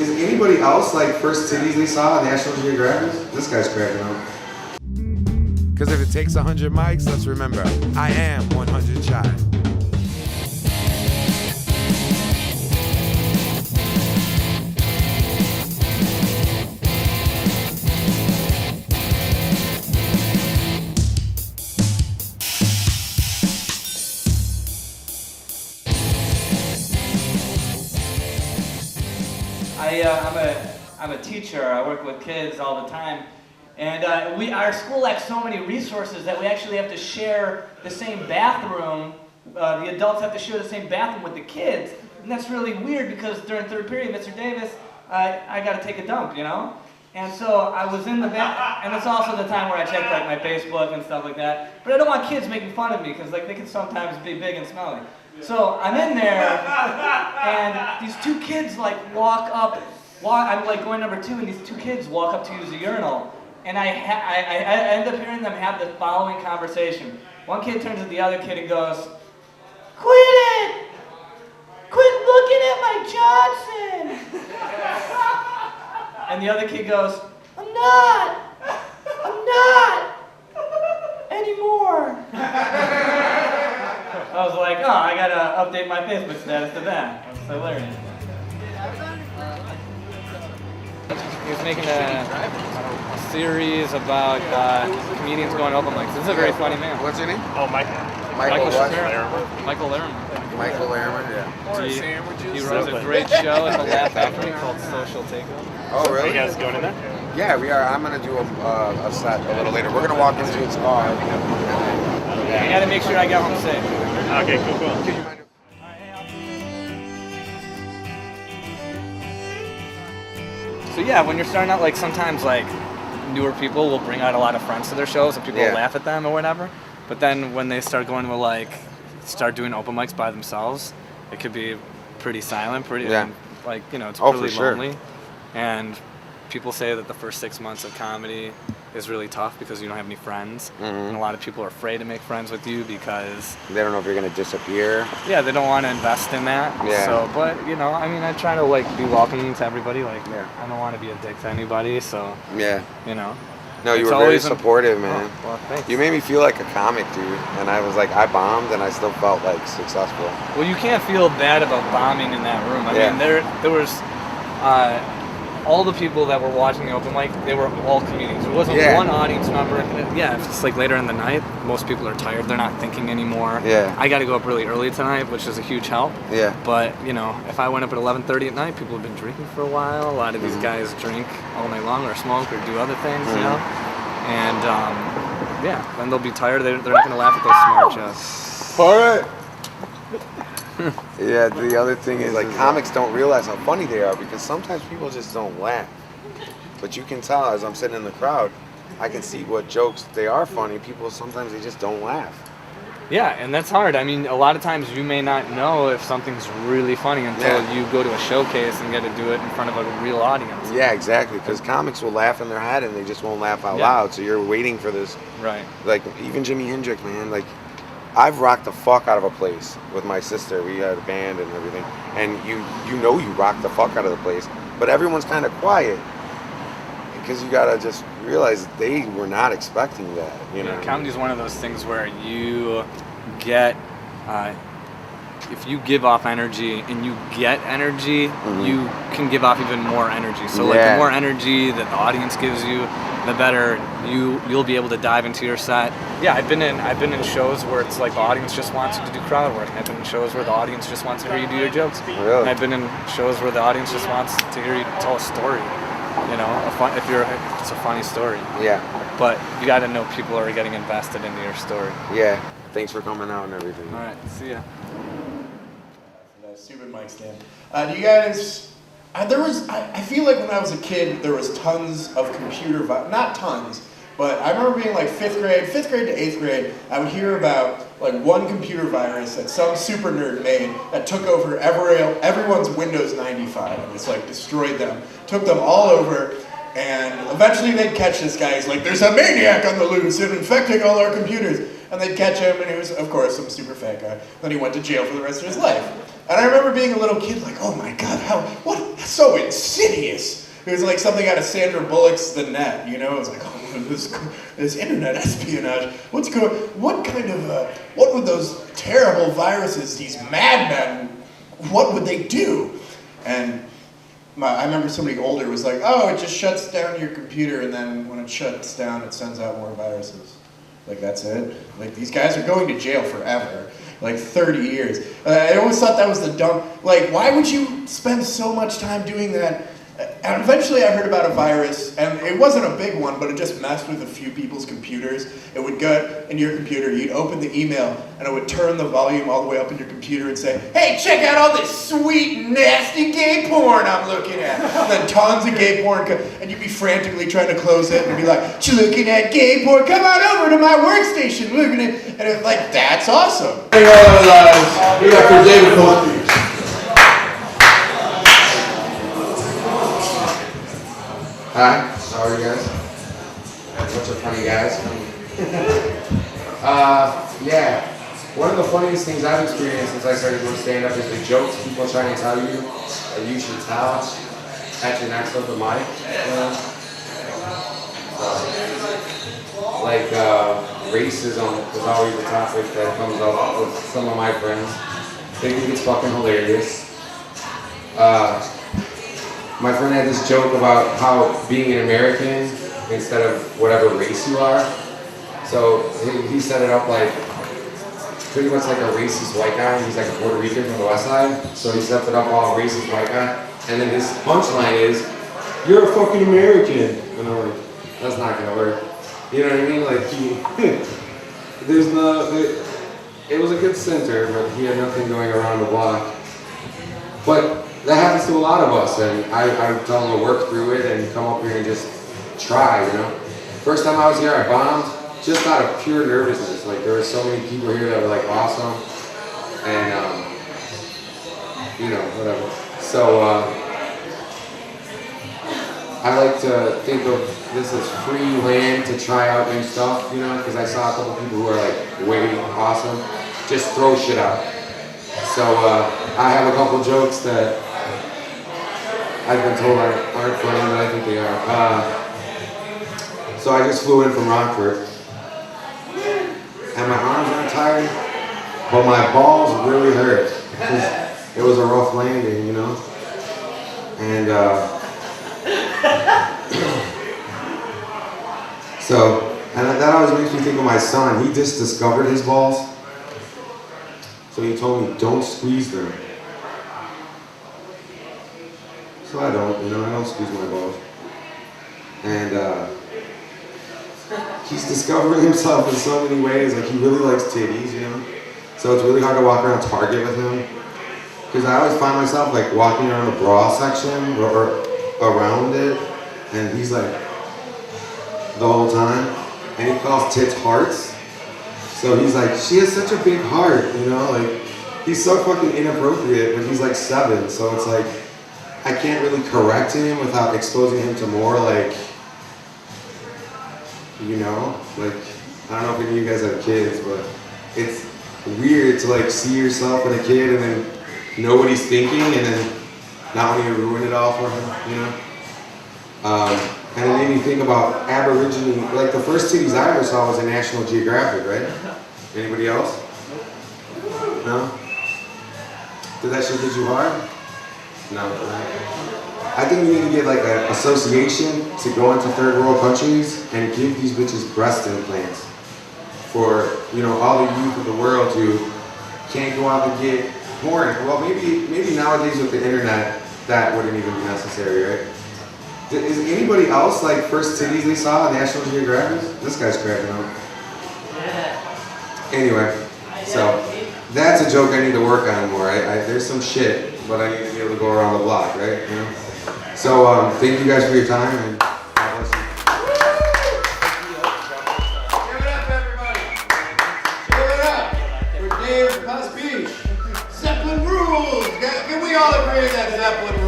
Is anybody else like first titties they saw on National Geographic? This guy's cracking up. Because if it takes 100 mics, let's remember, I am 100 shy. I'm a teacher. I work with kids all the time, and our school lacks so many resources that we actually have to share the same bathroom. The adults have to share the same bathroom with the kids, and that's really weird because during third period, Mr. Davis, I got to take a dump, you know. And so I was in the bath, and it's also the time where I check like my Facebook and stuff like that. But I don't want kids making fun of me because like they can sometimes be big and smelly. So I'm in there, and these two kids like I'm like going number 2, and these two kids walk up to use the urinal, and I end up hearing them have the following conversation. One kid turns to the other kid and goes, "Quit it! Quit looking at my Johnson!" And the other kid goes, I'm not anymore." I was like, oh, I gotta update my Facebook status to that. That's hilarious. He was making a series about comedians going open mics. This is a very funny man. What's your name? Oh, Michael Laramore. Michael Laramore. Michael Laramore, yeah. He runs a great show at the Laugh Factory called Social Takeover. Oh, really? Are you guys going in there? Yeah, we are. I'm gonna do a set a little later. We're gonna walk into its car. I gotta make sure I get home safe. Okay, cool. So yeah, when you're starting out, like sometimes like newer people will bring out a lot of friends to their shows and people will laugh at them or whatever. But then when they start going to start doing open mics by themselves, it could be pretty silent, and, like, you know, it's really lonely. And people say that the first 6 months of comedy is really tough because you don't have any friends. And a lot of people are afraid to make friends with you because they don't know if you're gonna disappear. Yeah, they don't want to invest in that. Yeah. So, but you know, I mean, I try to like be welcoming to everybody. Like, I don't want to be a dick to anybody. So, you know. No, you were very supportive, man. Oh, well, thanks. You made me feel like a comic, dude. And I was like, I bombed, and I still felt like successful. Well, you can't feel bad about bombing in that room. I mean, there was. All the people that were watching the open mic, they were all comedians. There wasn't one audience member. If it's like later in the night, most people are tired. They're not thinking anymore. Yeah. I got to go up really early tonight, which is a huge help. Yeah. But, you know, if I went up at 11:30 at night, people have been drinking for a while. A lot of these guys drink all night long or smoke or do other things, you know? And, then they'll be tired. They're not going to laugh at those smart jokes. All right. Yeah, the other thing is, like, comics don't realize how funny they are because sometimes people just don't laugh. But you can tell as I'm sitting in the crowd, I can see what jokes they are funny. People sometimes they just don't laugh. Yeah, and that's hard. I mean, a lot of times you may not know if something's really funny until you go to a showcase and get to do it in front of a real audience. Yeah, exactly, because comics will laugh in their head and they just won't laugh out loud, so you're waiting for this. Right. Like, even Jimi Hendrix, man, like, I've rocked the fuck out of a place with my sister. We had a band and everything, and you rock the fuck out of the place, but everyone's kind of quiet because you gotta just realize they were not expecting that. You know, comedy is one of those things where you get, if you give off energy and you get energy, you can give off even more energy. So like the more energy that the audience gives you, the better you'll be able to dive into your set. Yeah, I've been in shows where it's like the audience just wants you to do crowd work. I've been in shows where the audience just wants to hear you do your jokes. Really? And I've been in shows where the audience just wants to hear you tell a story. You know, if it's a funny story. Yeah. But you got to know people are getting invested into your story. Yeah. Thanks for coming out and everything. All right. See ya. Stupid mic stand. Do you guys? I feel like when I was a kid, there was tons of computer, not tons, but I remember being like 5th grade to 8th grade, I would hear about like one computer virus that some super nerd made that took over everyone's Windows 95 and just like destroyed them, took them all over, and eventually they'd catch this guy. He's like, there's a maniac on the loose and infecting all our computers. and they'd catch him, and he was, of course, some super fat guy. Then he went to jail for the rest of his life. And I remember being a little kid like, oh my God, what, that's so insidious. It was like something out of Sandra Bullock's The Net, you know? It was like, oh, this internet espionage. What would those terrible viruses, these madmen, what would they do? And I remember somebody older was like, oh, it just shuts down your computer, and then when it shuts down, it sends out more viruses. Like, that's it? Like, these guys are going to jail forever. Like 30 years. I always thought that was the dumb, like, why would you spend so much time doing that? And eventually I heard about a virus, and it wasn't a big one, but it just messed with a few people's computers. It would go into your computer, you'd open the email, and it would turn the volume all the way up in your computer and say, hey, check out all this sweet, nasty gay porn I'm looking at. And then tons of gay porn, and you'd be frantically trying to close it, and be like, you looking at gay porn? Come on over to my workstation, look at it. And it's like, that's awesome. Hey guys, we got for David Pospiech. Hi, how are you guys? Bunch of funny guys. Yeah, one of the funniest things I've experienced since I started doing stand-up is the jokes people trying to tell you that you should tell at your next open mic. Like racism is always a topic that comes up with some of my friends. They think it's fucking hilarious. My friend had this joke about how being an American instead of whatever race you are. So he set it up like pretty much like a racist white guy. He's like a Puerto Rican from the West Side. So he sets it up all racist white guy. And then his punchline is, you're a fucking American. And I'm like, that's not gonna work. You know what I mean? Like it was a good center, but he had nothing going around the block. But that happens to a lot of us, and I tell them to work through it and come up here and just try, you know. First time I was here, I bombed just out of pure nervousness. Like, there were so many people here that were like awesome, and you know, whatever. So I like to think of this as free land to try out new stuff, you know, because I saw a couple people who are like way awesome. Just throw shit out. So I have a couple jokes that I've been told aren't funny, but I think they are. So I just flew in from Rockford, and my arms aren't tired, but my balls really hurt. It was a rough landing, you know? And and that always makes me think of my son. He just discovered his balls. So he told me, don't squeeze them. So I don't, you know, I don't squeeze my balls. And he's discovering himself in so many ways. Like, he really likes titties, you know? So it's really hard to walk around Target with him. Because I always find myself like walking around the bra section or around it, and he's like, the whole time. And he calls tits hearts. So he's like, she has such a big heart, you know? Like, he's so fucking inappropriate, but he's like 7, so it's like, I can't really correct him without exposing him to more, like, you know? Like, I don't know if any of you guys have kids, but it's weird to like see yourself in a kid and then know what he's thinking and then not want to ruin it all for him, you know? And it made me think about Aborigine, like the first titties I ever saw was in National Geographic, right? Anybody else? No? Did that shit hit you hard? No. I think we need to get like an association to go into third world countries and give these bitches breast implants for, you know, all the youth of the world who can't go out and get porn. Well, maybe nowadays with the internet, that wouldn't even be necessary, right? Is anybody else like first titties they saw on National Geographic? This guy's cracking up. Anyway, so that's a joke I need to work on more. There's some shit, but I need to be able to go around the block, right? You know? So thank you guys for your time, and God bless you. Give it up, everybody. Give it up for David Pospiech. Zeppelin rules. Can we all agree that Zeppelin